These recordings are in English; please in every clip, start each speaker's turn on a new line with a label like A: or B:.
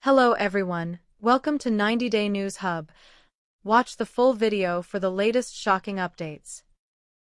A: Hello everyone, welcome to 90 Day News Hub. Watch the full video for the latest shocking updates.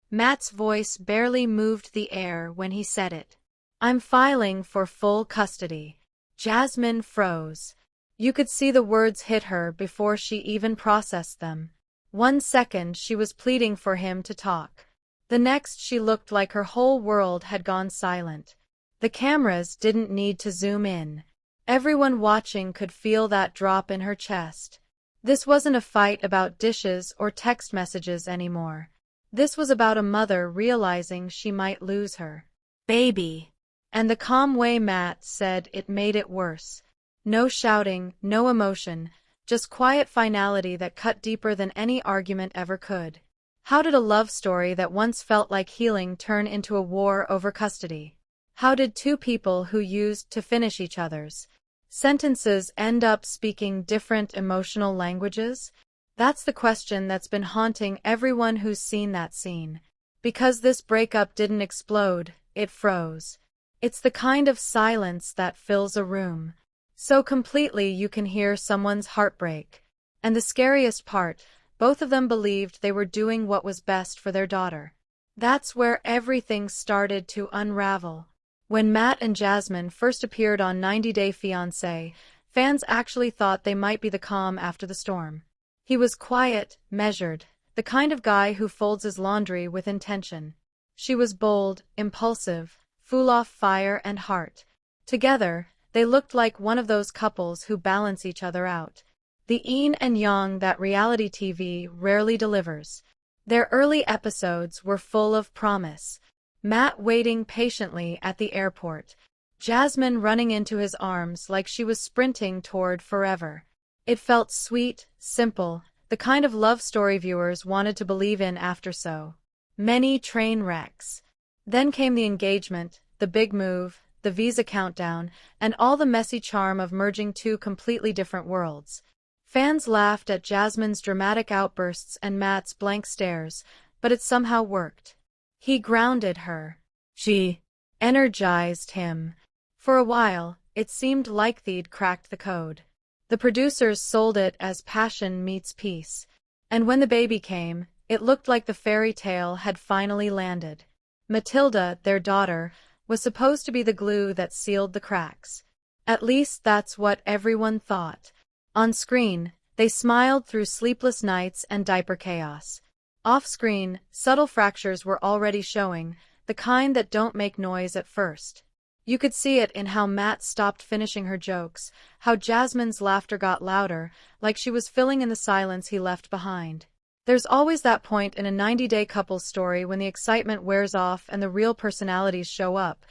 A: Matt's voice barely moved the air when he said it. "I'm filing for full custody." Jasmine froze. You could see the words hit her before she even processed them. 1 second she was pleading for him to talk. The next she looked like her whole world had gone silent. The cameras didn't need to zoom in. Everyone watching could feel that drop in her chest. This wasn't a fight about dishes or text messages anymore. This was about a mother realizing she might lose her baby. And the calm way Matt said it made it worse. No shouting, no emotion, just quiet finality that cut deeper than any argument ever could. How did a love story that once felt like healing turn into a war over custody? How did two people who used to finish each other's sentences end up speaking different emotional languages? That's the question that's been haunting everyone who's seen that scene. Because this breakup didn't explode, it froze. It's the kind of silence that fills a room so completely you can hear someone's heartbreak. And the scariest part, both of them believed they were doing what was best for their daughter. That's where everything started to unravel. When Matt and Jasmine first appeared on 90 Day Fiancé, fans actually thought they might be the calm after the storm. He was quiet, measured, the kind of guy who folds his laundry with intention. She was bold, impulsive, full of fire and heart. Together, they looked like one of those couples who balance each other out. The yin and yang that reality TV rarely delivers. Their early episodes were full of promise. Matt waiting patiently at the airport. Jasmine running into his arms like she was sprinting toward forever. It felt sweet, simple, the kind of love story viewers wanted to believe in after so many train wrecks. Then came the engagement, the big move, the visa countdown, and all the messy charm of merging two completely different worlds. Fans laughed at Jasmine's dramatic outbursts and Matt's blank stares, but it somehow worked. He grounded her. She energized him. For a while, it seemed like they'd cracked the code. The producers sold it as passion meets peace. And when the baby came, it looked like the fairy tale had finally landed. Matilda, their daughter, was supposed to be the glue that sealed the cracks. At least that's what everyone thought. On screen, they smiled through sleepless nights and diaper chaos. Off-screen, subtle fractures were already showing, the kind that don't make noise at first. You could see it in how Matt stopped finishing her jokes, how Jasmine's laughter got louder, like she was filling in the silence he left behind. There's always that point in a 90-day couple's story when the excitement wears off and the real personalities show up.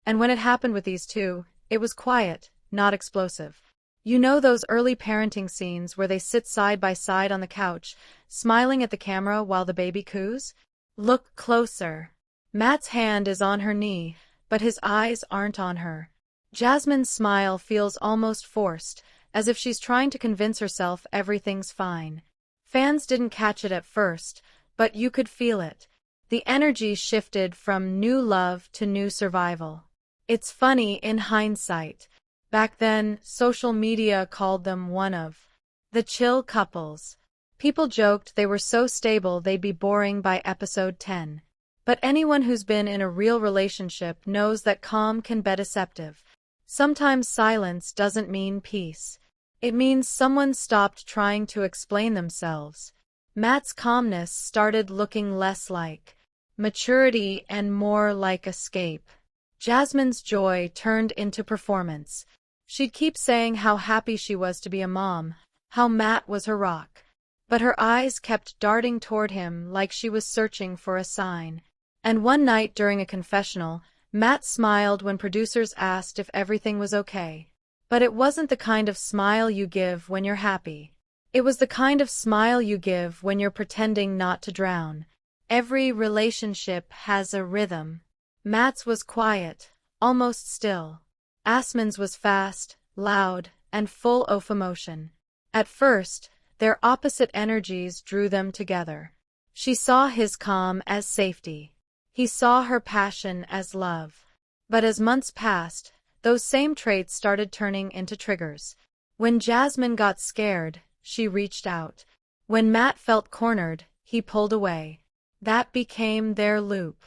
A: And when it happened with these two, it was quiet, not explosive. You know those early parenting scenes where they sit side by side on the couch, smiling at the camera while the baby coos? Look closer. Matt's hand is on her knee, but his eyes aren't on her. Jasmine's smile feels almost forced, as if she's trying to convince herself everything's fine. Fans didn't catch it at first, but you could feel it. The energy shifted from new love to new survival. It's funny in hindsight. Back then, social media called them one of the chill couples. People joked they were so stable they'd be boring by episode 10. But anyone who's been in a real relationship knows that calm can be deceptive. Sometimes silence doesn't mean peace. It means someone stopped trying to explain themselves. Matt's calmness started looking less like maturity and more like escape. Jasmine's joy turned into performance. She'd keep saying how happy she was to be a mom, how Matt was her rock. But her eyes kept darting toward him like she was searching for a sign. And one night during a confessional, Matt smiled when producers asked if everything was okay. But it wasn't the kind of smile you give when you're happy. It was the kind of smile you give when you're pretending not to drown. Every relationship has a rhythm. Matt's was quiet, almost still. Jasmine's was fast, loud, and full of emotion. At first, their opposite energies drew them together. She saw his calm as safety. He saw her passion as love. But as months passed, those same traits started turning into triggers. When Jasmine got scared, she reached out. When Matt felt cornered, he pulled away. That became their loop.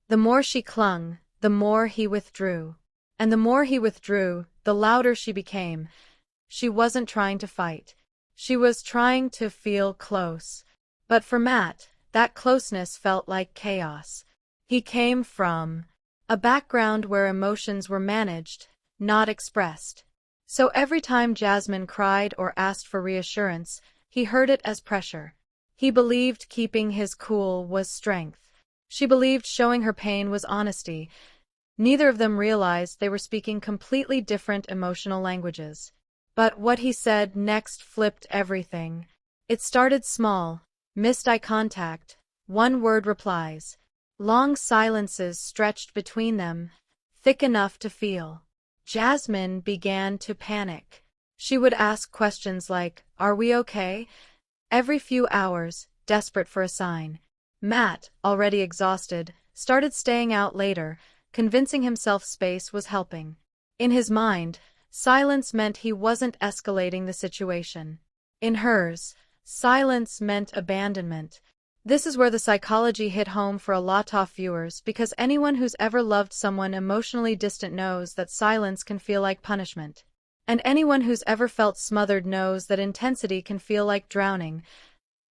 A: The more she clung, the more he withdrew. And the more he withdrew, the louder she became. She wasn't trying to fight. She was trying to feel close. But for Matt, that closeness felt like chaos. He came from a background where emotions were managed, not expressed. So every time Jasmine cried or asked for reassurance, he heard it as pressure. He believed keeping his cool was strength. She believed showing her pain was honesty. Neither of them realized they were speaking completely different emotional languages. But what he said next flipped everything. It started small, missed eye contact, one-word replies. Long silences stretched between them, thick enough to feel. Jasmine began to panic. She would ask questions like, "Are we okay?" every few hours, desperate for a sign. Matt, already exhausted, started staying out later, convincing himself space was helping. In his mind, silence meant he wasn't escalating the situation. In hers, silence meant abandonment. This is where the psychology hit home for a lot of viewers, because anyone who's ever loved someone emotionally distant knows that silence can feel like punishment. And anyone who's ever felt smothered knows that intensity can feel like drowning.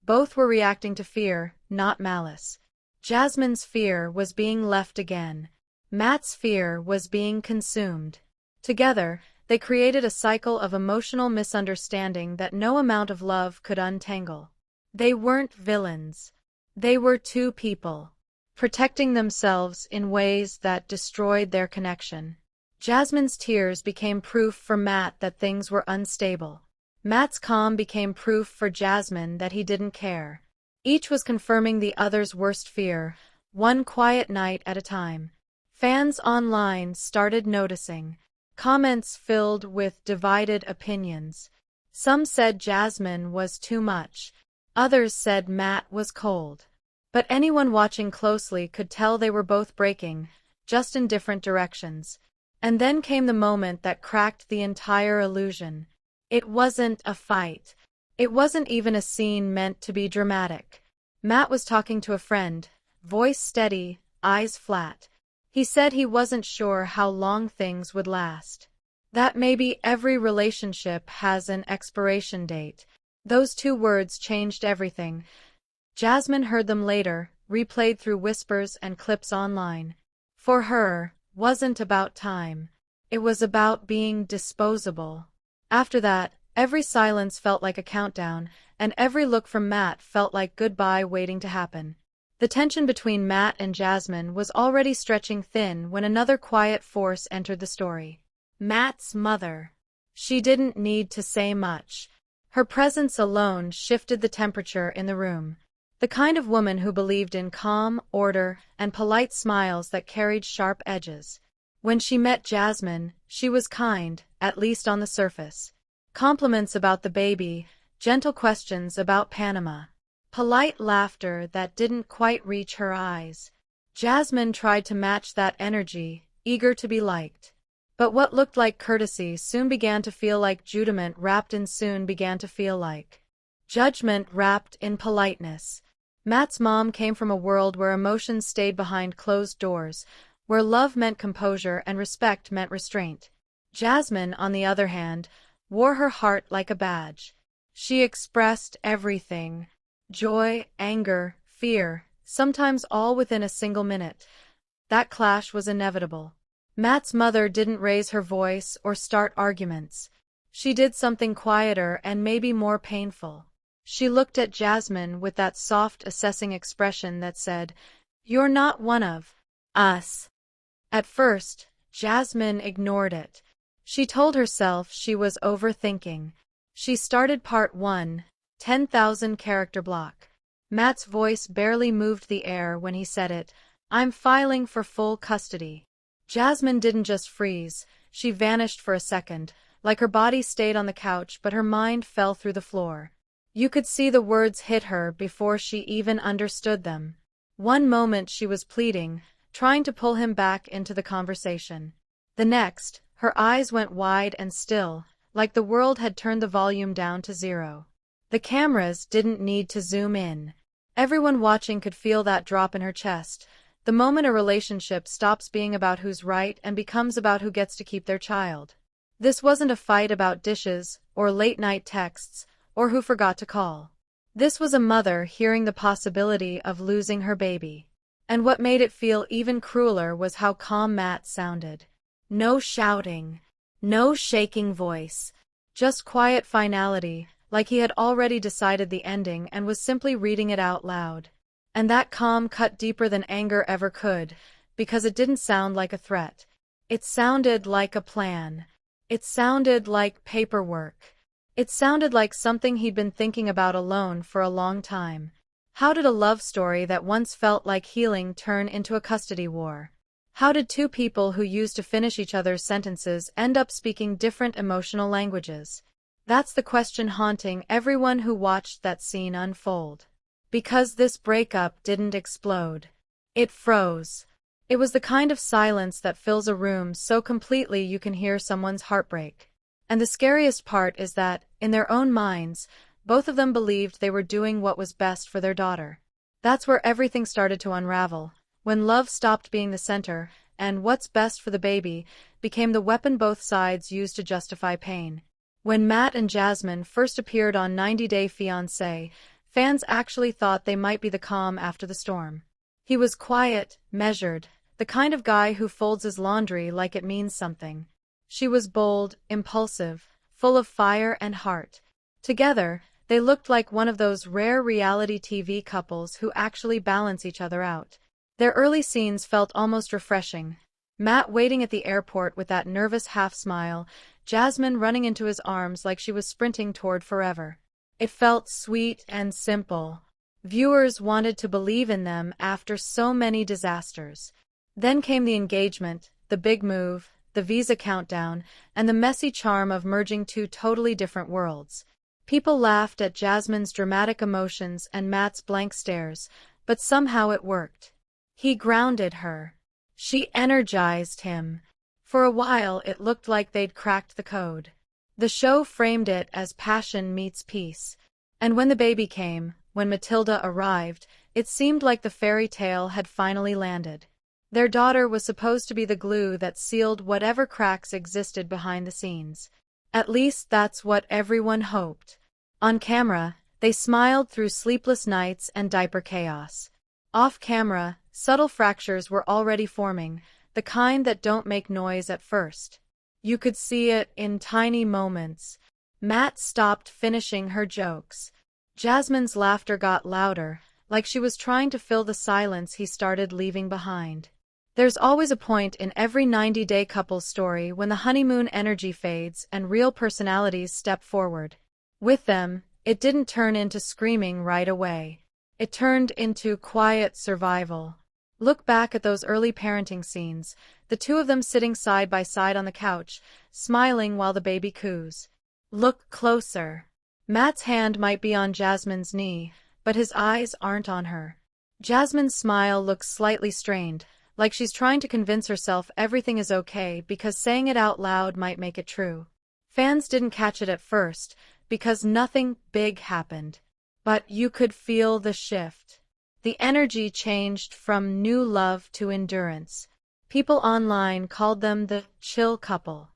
A: Both were reacting to fear, not malice. Jasmine's fear was being left again. Matt's fear was being consumed. Together, they created a cycle of emotional misunderstanding that no amount of love could untangle. They weren't villains. They were two people, protecting themselves in ways that destroyed their connection. Jasmine's tears became proof for Matt that things were unstable. Matt's calm became proof for Jasmine that he didn't care. Each was confirming the other's worst fear, one quiet night at a time. Fans online started noticing. Comments filled with divided opinions. Some said Jasmine was too much. Others said Matt was cold. But anyone watching closely could tell they were both breaking, just in different directions. And then came the moment that cracked the entire illusion. It wasn't a fight. It wasn't even a scene meant to be dramatic. Matt was talking to a friend, voice steady, eyes flat. He said he wasn't sure how long things would last. That maybe every relationship has an expiration date. Those two words changed everything. Jasmine heard them later, replayed through whispers and clips online. For her, wasn't about time. It was about being disposable. After that, every silence felt like a countdown, and every look from Matt felt like goodbye waiting to happen. The tension between Matt and Jasmine was already stretching thin when another quiet force entered the story. Matt's mother. She didn't need to say much. Her presence alone shifted the temperature in the room. The kind of woman who believed in calm, order, and polite smiles that carried sharp edges. When she met Jasmine, she was kind, at least on the surface. Compliments about the baby, gentle questions about Panama. Polite laughter that didn't quite reach her eyes. Jasmine tried to match that energy, eager to be liked. But what looked like courtesy soon began to feel like judgment wrapped in judgment wrapped in politeness. Matt's mom came from a world where emotions stayed behind closed doors, where love meant composure and respect meant restraint. Jasmine, on the other hand, wore her heart like a badge. She expressed everything. Joy, anger, fear, sometimes all within a single minute. That clash was inevitable. Matt's mother didn't raise her voice or start arguments. She did something quieter and maybe more painful. She looked at Jasmine with that soft, assessing expression that said, "You're not one of us." At first, Jasmine ignored it. She told herself she was overthinking. She started part 1, 10,000 character block. Matt's voice barely moved the air when he said it. "I'm filing for full custody." Jasmine didn't just freeze, she vanished for a second, like her body stayed on the couch but her mind fell through the floor. You could see the words hit her before she even understood them. One moment she was pleading, trying to pull him back into the conversation. The next, her eyes went wide and still, like the world had turned the volume down to zero. The cameras didn't need to zoom in. Everyone watching could feel that drop in her chest, the moment a relationship stops being about who's right and becomes about who gets to keep their child. This wasn't a fight about dishes, or late-night texts, or who forgot to call. This was a mother hearing the possibility of losing her baby. And what made it feel even crueler was how calm Matt sounded. No shouting, no shaking voice, just quiet finality, like he had already decided the ending and was simply reading it out loud. And that calm cut deeper than anger ever could, because it didn't sound like a threat. It sounded like a plan. It sounded like paperwork. It sounded like something he'd been thinking about alone for a long time. How did a love story that once felt like healing turn into a custody war? How did two people who used to finish each other's sentences end up speaking different emotional languages? That's the question haunting everyone who watched that scene unfold. Because this breakup didn't explode. It froze. It was the kind of silence that fills a room so completely you can hear someone's heartbreak. And the scariest part is that, in their own minds, both of them believed they were doing what was best for their daughter. That's where everything started to unravel, when love stopped being the center, and what's best for the baby became the weapon both sides used to justify pain. When Matt and Jasmine first appeared on 90 Day Fiancé, fans actually thought they might be the calm after the storm. He was quiet, measured, the kind of guy who folds his laundry like it means something. She was bold, impulsive, full of fire and heart. Together, they looked like one of those rare reality TV couples who actually balance each other out. Their early scenes felt almost refreshing. Matt waiting at the airport with that nervous half-smile, Jasmine running into his arms like she was sprinting toward forever. It felt sweet and simple. Viewers wanted to believe in them after so many disasters. Then came the engagement, the big move, the visa countdown, and the messy charm of merging two totally different worlds. People laughed at Jasmine's dramatic emotions and Matt's blank stares, but somehow it worked. He grounded her. She energized him. For a while it looked like they'd cracked the code. The show framed it as passion meets peace. And when the baby came, when Matilda arrived, it seemed like the fairy tale had finally landed. Their daughter was supposed to be the glue that sealed whatever cracks existed behind the scenes. At least that's what everyone hoped. On camera, they smiled through sleepless nights and diaper chaos. Off camera, subtle fractures were already forming, the kind that don't make noise at first. You could see it in tiny moments. Matt stopped finishing her jokes. Jasmine's laughter got louder, like she was trying to fill the silence he started leaving behind. There's always a point in every 90-day couple's story when the honeymoon energy fades and real personalities step forward. With them, it didn't turn into screaming right away. It turned into quiet survival. Look back at those early parenting scenes, the two of them sitting side by side on the couch, smiling while the baby coos. Look closer. Matt's hand might be on Jasmine's knee, but his eyes aren't on her. Jasmine's smile looks slightly strained, like she's trying to convince herself everything is okay because saying it out loud might make it true. Fans didn't catch it at first, because nothing big happened. But you could feel the shift. The energy changed from new love to endurance. People online called them the chill couple.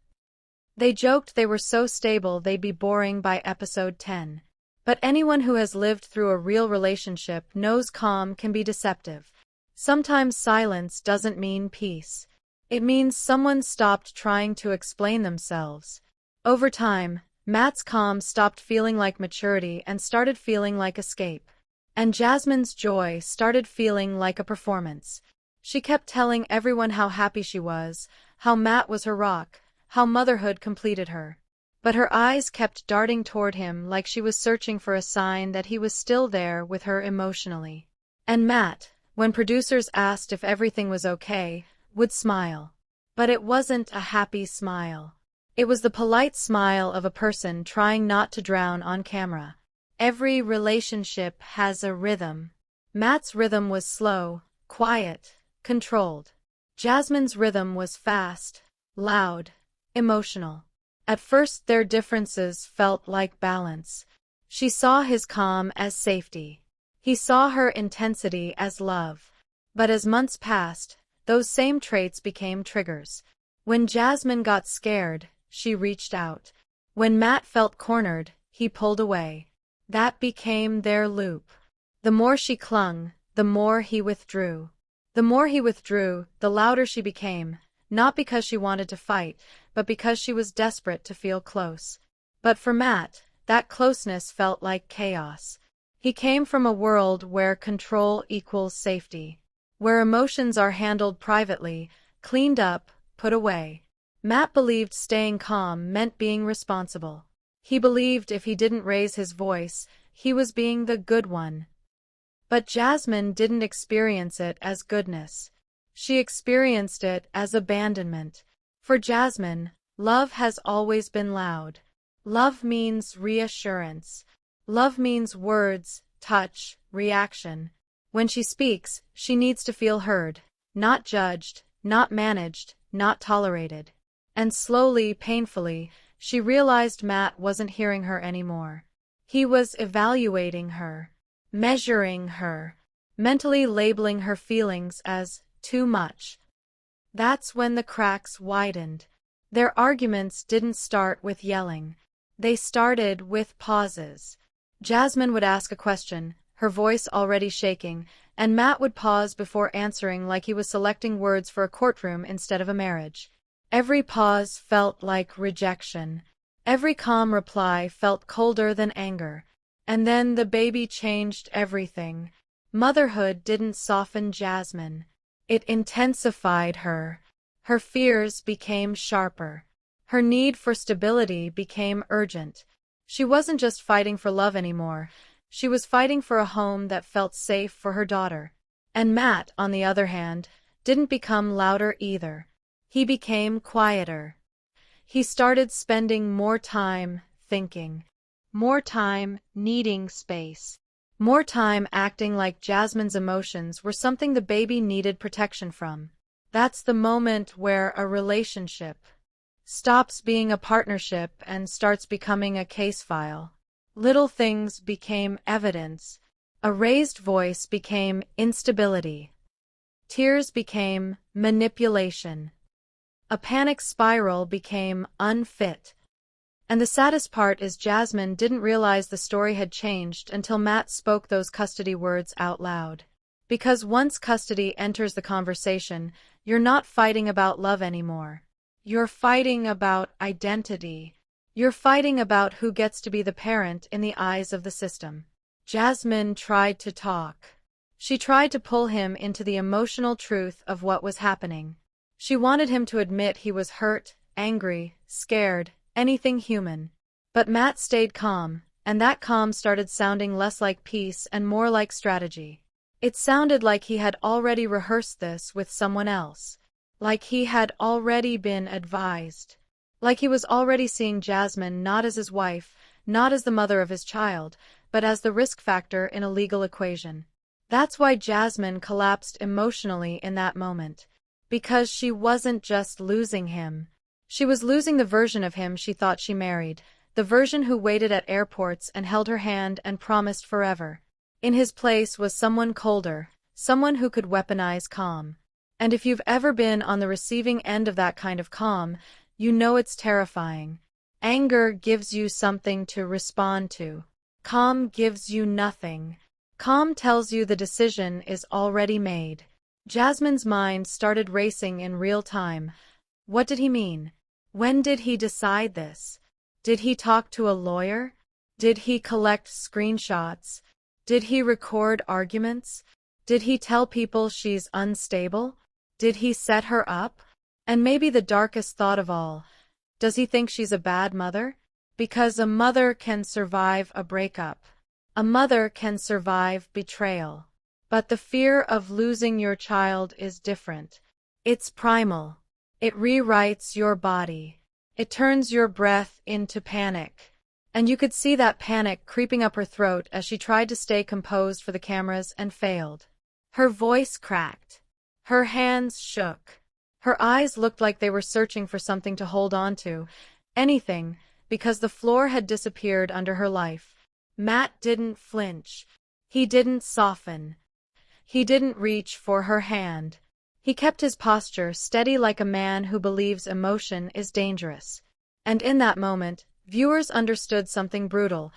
A: They joked they were so stable they'd be boring by episode 10. But anyone who has lived through a real relationship knows calm can be deceptive. Sometimes silence doesn't mean peace. It means someone stopped trying to explain themselves. Over time, Matt's calm stopped feeling like maturity and started feeling like escape. And Jasmine's joy started feeling like a performance. She kept telling everyone how happy she was, how Matt was her rock, how motherhood completed her. But her eyes kept darting toward him like she was searching for a sign that he was still there with her emotionally. And Matt, when producers asked if everything was okay, would smile. But it wasn't a happy smile. It was the polite smile of a person trying not to drown on camera. Every relationship has a rhythm. Matt's rhythm was slow, quiet, controlled. Jasmine's rhythm was fast, loud, emotional. At first their differences felt like balance. She saw his calm as safety. He saw her intensity as love. But as months passed, those same traits became triggers. When Jasmine got scared, she reached out. When Matt felt cornered, he pulled away. That became their loop. The more she clung, the more he withdrew. The more he withdrew, the louder she became, not because she wanted to fight, but because she was desperate to feel close. But for Matt, that closeness felt like chaos. He came from a world where control equals safety, where emotions are handled privately, cleaned up, put away. Matt believed staying calm meant being responsible. He believed if he didn't raise his voice, he was being the good one. But Jasmine didn't experience it as goodness. She experienced it as abandonment. For Jasmine, love has always been loud. Love means reassurance. Love means words, touch, reaction. When she speaks, she needs to feel heard, not judged, not managed, not tolerated. And slowly, painfully, she realized Matt wasn't hearing her anymore. He was evaluating her, measuring her, mentally labeling her feelings as too much. That's when the cracks widened. Their arguments didn't start with yelling. They started with pauses. Jasmine would ask a question, her voice already shaking, and Matt would pause before answering like he was selecting words for a courtroom instead of a marriage. Every pause felt like rejection. Every calm reply felt colder than anger. And then the baby changed everything. Motherhood didn't soften Jasmine. It intensified her. Her fears became sharper. Her need for stability became urgent. She wasn't just fighting for love anymore. She was fighting for a home that felt safe for her daughter. And Matt, on the other hand, didn't become louder either. He became quieter. He started spending more time thinking, more time needing space, more time acting like Jasmine's emotions were something the baby needed protection from. That's the moment where a relationship stops being a partnership and starts becoming a case file. Little things became evidence. A raised voice became instability. Tears became manipulation. A panic spiral became unfit. And the saddest part is Jasmine didn't realize the story had changed until Matt spoke those custody words out loud. Because once custody enters the conversation, you're not fighting about love anymore. You're fighting about identity. You're fighting about who gets to be the parent in the eyes of the system. Jasmine tried to talk. She tried to pull him into the emotional truth of what was happening. She wanted him to admit he was hurt, angry, scared, anything human. But Matt stayed calm, and that calm started sounding less like peace and more like strategy. It sounded like he had already rehearsed this with someone else. Like he had already been advised. Like he was already seeing Jasmine not as his wife, not as the mother of his child, but as the risk factor in a legal equation. That's why Jasmine collapsed emotionally in that moment. Because she wasn't just losing him. She was losing the version of him she thought she married, the version who waited at airports and held her hand and promised forever. In his place was someone colder, someone who could weaponize calm. And if you've ever been on the receiving end of that kind of calm, you know it's terrifying. Anger gives you something to respond to. Calm gives you nothing. Calm tells you the decision is already made. Jasmine's mind started racing in real time. What did he mean? When did he decide this? Did he talk to a lawyer? Did he collect screenshots? Did he record arguments? Did he tell people she's unstable? Did he set her up? And maybe the darkest thought of all, does he think she's a bad mother? Because a mother can survive a breakup. A mother can survive betrayal. But the fear of losing your child is different. It's primal. It rewrites your body. It turns your breath into panic. And you could see that panic creeping up her throat as she tried to stay composed for the cameras and failed. Her voice cracked. Her hands shook. Her eyes looked like they were searching for something to hold on to. anything, because the floor had disappeared under her life. Matt didn't flinch. He didn't soften. He didn't reach for her hand. He kept his posture steady like a man who believes emotion is dangerous. And in that moment, viewers understood something brutal.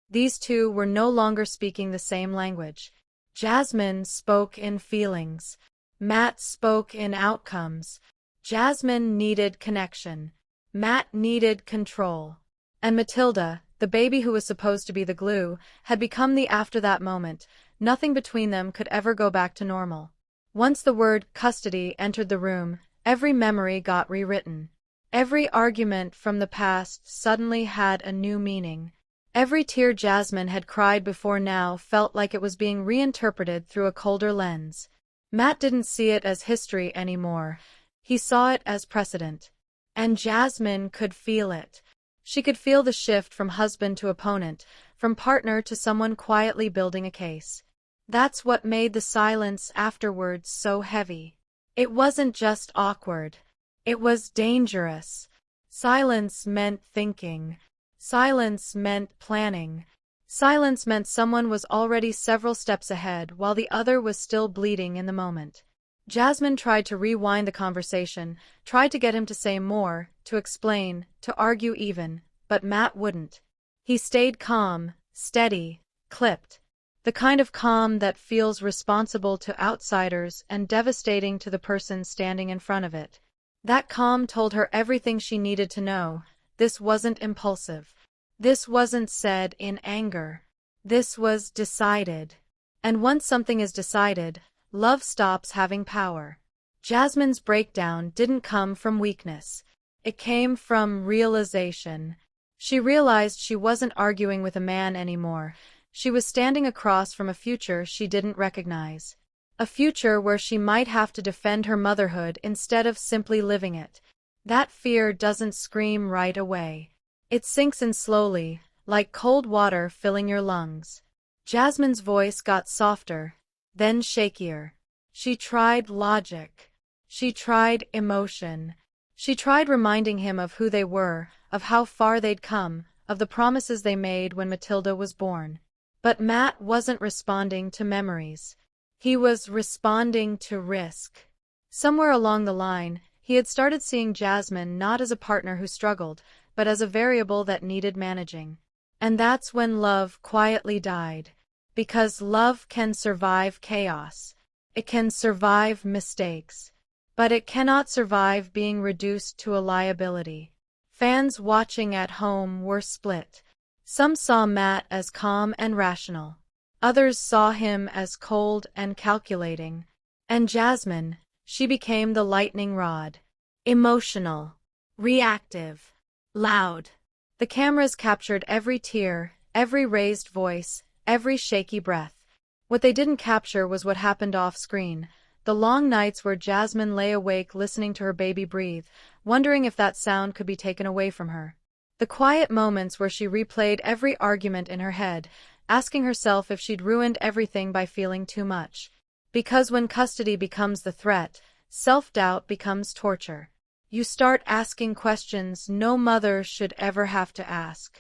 A: These two were no longer speaking the same language. Jasmine spoke in feelings. Matt spoke in outcomes. Jasmine needed connection. Matt needed control. And Matilda, the baby who was supposed to be the glue, had become the after that moment. Nothing between them could ever go back to normal. Once the word custody entered the room, every memory got rewritten. Every argument from the past suddenly had a new meaning. Every tear Jasmine had cried before now felt like it was being reinterpreted through a colder lens. Matt didn't see it as history anymore. He saw it as precedent. And Jasmine could feel it. She could feel the shift from husband to opponent, from partner to someone quietly building a case. That's what made the silence afterwards so heavy. It wasn't just awkward. It was dangerous. Silence meant thinking. Silence meant planning. Silence meant someone was already several steps ahead while the other was still bleeding in the moment. Jasmine tried to rewind the conversation, tried to get him to say more, to explain, to argue even, but Matt wouldn't. He stayed calm, steady, clipped. The kind of calm that feels responsible to outsiders and devastating to the person standing in front of it. That calm told her everything she needed to know. This wasn't impulsive. This wasn't said in anger. This was decided. And once something is decided, love stops having power. Jasmine's breakdown didn't come from weakness. It came from realization. She realized she wasn't arguing with a man anymore. She was standing across from a future she didn't recognize. A future where she might have to defend her motherhood instead of simply living it. That fear doesn't scream right away. It sinks in slowly, like cold water filling your lungs. Jasmine's voice got softer, then shakier. She tried logic. She tried emotion. She tried reminding him of who they were, of how far they'd come, of the promises they made when Matilda was born. But Matt wasn't responding to memories. He was responding to risk. Somewhere along the line, he had started seeing Jasmine not as a partner who struggled, but as a variable that needed managing. And that's when love quietly died. Because love can survive chaos. It can survive mistakes. But it cannot survive being reduced to a liability. Fans watching at home were split. Some saw Matt as calm and rational. Others saw him as cold and calculating. And Jasmine, she became the lightning rod. Emotional. Reactive. Loud. The cameras captured every tear, every raised voice, every shaky breath. What they didn't capture was what happened off-screen. The long nights where Jasmine lay awake listening to her baby breathe, wondering if that sound could be taken away from her. The quiet moments where she replayed every argument in her head, asking herself if she'd ruined everything by feeling too much. Because when custody becomes the threat, self-doubt becomes torture. You start asking questions no mother should ever have to ask.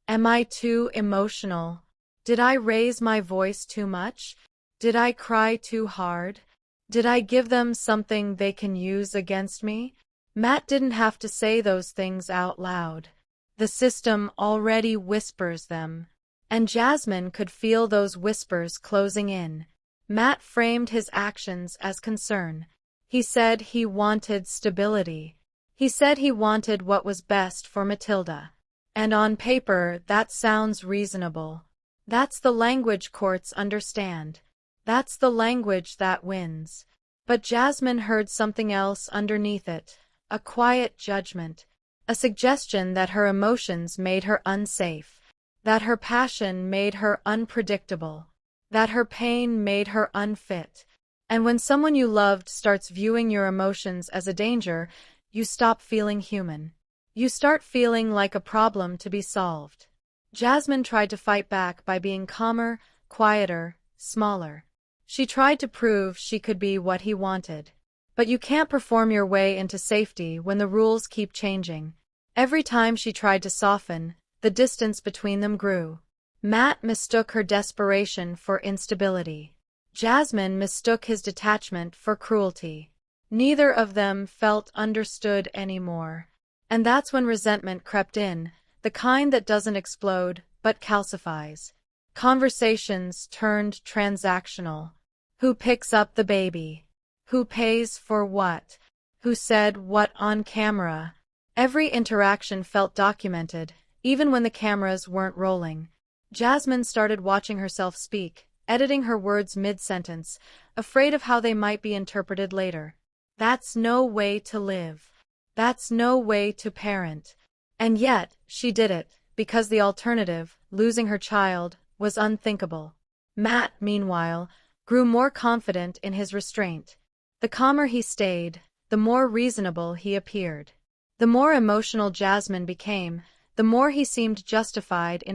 A: Am I too emotional? Did I raise my voice too much? Did I cry too hard? Did I give them something they can use against me? Matt didn't have to say those things out loud. The system already whispers them. And Jasmine could feel those whispers closing in. Matt framed his actions as concern. He said he wanted stability. He said he wanted what was best for Matilda. And on paper, that sounds reasonable. That's the language courts understand. That's the language that wins. But Jasmine heard something else underneath it, a quiet judgment, a suggestion that her emotions made her unsafe, that her passion made her unpredictable, that her pain made her unfit. And when someone you loved starts viewing your emotions as a danger, you stop feeling human. You start feeling like a problem to be solved. Jasmine tried to fight back by being calmer, quieter, smaller. She tried to prove she could be what he wanted. But you can't perform your way into safety when the rules keep changing. Every time she tried to soften, the distance between them grew. Matt mistook her desperation for instability. Jasmine mistook his detachment for cruelty. Neither of them felt understood anymore. And that's when resentment crept in, the kind that doesn't explode, but calcifies. Conversations turned transactional. Who picks up the baby? Who pays for what? Who said what on camera? Every interaction felt documented, even when the cameras weren't rolling. Jasmine started watching herself speak, editing her words mid-sentence, afraid of how they might be interpreted later. That's no way to live. That's no way to parent. And yet, she did it, because the alternative, losing her child, was unthinkable. Matt, meanwhile, grew more confident in his restraint. The calmer he stayed, the more reasonable he appeared. The more emotional Jasmine became, the more he seemed justified in